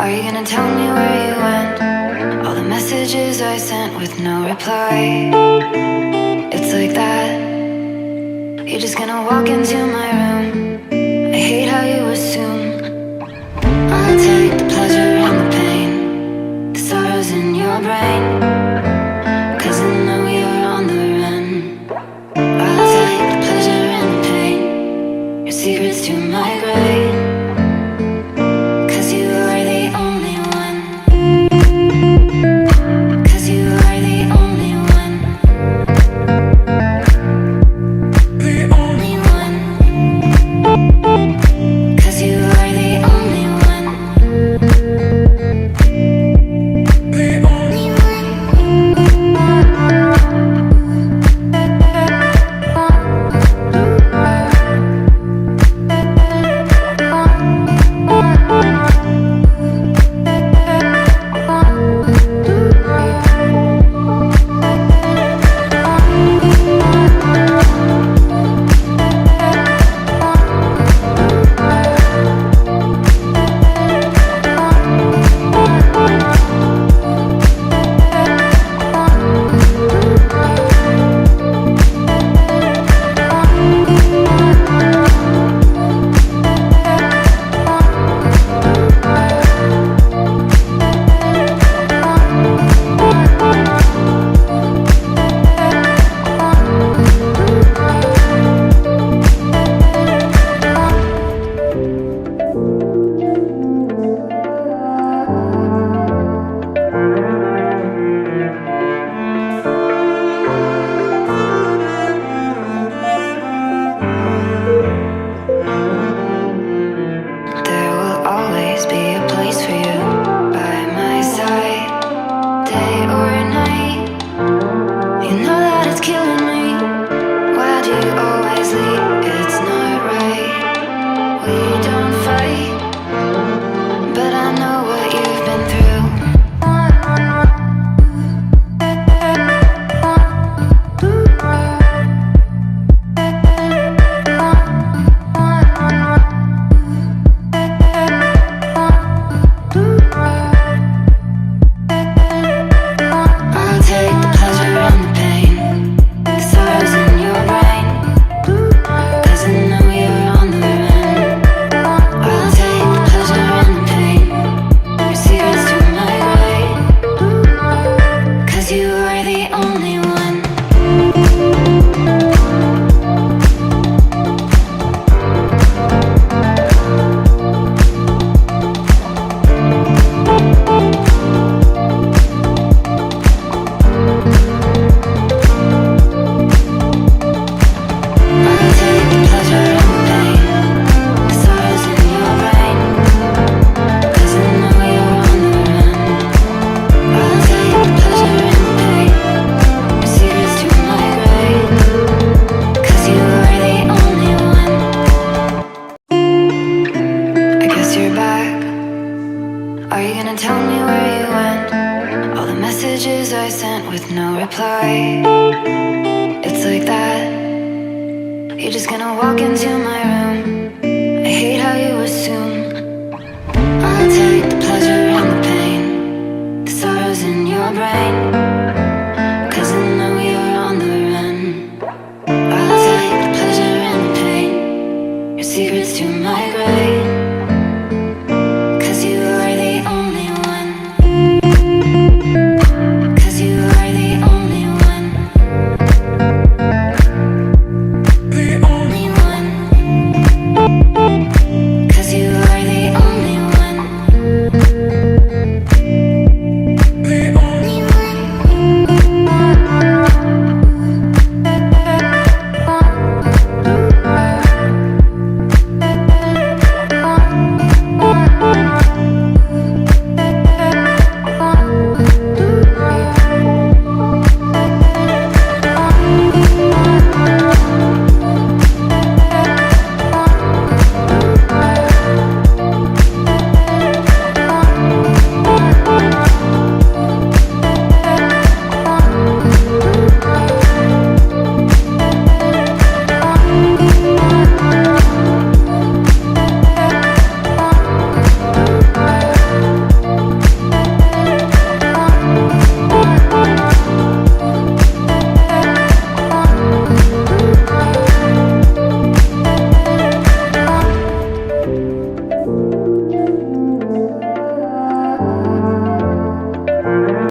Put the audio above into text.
Are you gonna tell me where you went? All the messages I sent with no reply. It's like that. You're just gonna walk into my room. I hate how you assume I'll take the pleasure and the pain, the sorrows in your brain, 'cause I know you're on the run. I'll take the pleasure and the pain, your secrets to my grave, 'cause you are the only one. 'Cause you are the only one. The only one. 'Cause you are the only one. The only one. There will always be a place for you by my side, day or night. You know that it's killing me. Why do you always leave? It's not right. We don't fight, but I know what you've been through. I'll take the pleasure and the pain, the sorrows in your brain, 'cause I know you're on the run. I'll take the pleasure and the pain, your secrets to my grave, 'cause you are the only one. I'll take the pleasure and the pain, the sorrows in your brain, 'cause I know you're on the run. I'll take the pleasure and the pain, your secrets to my grave, 'cause you are the only one. I guess you're back. Are you gonna tell me where you went? All the messages I sent with no reply. It's like that. You're just gonna walk into my room. I hate how you assume I'll take the pleasure and the pain, the sorrows in your brain, 'cause I know you're on the run. I'll take the pleasure and the pain, your secrets to my grave,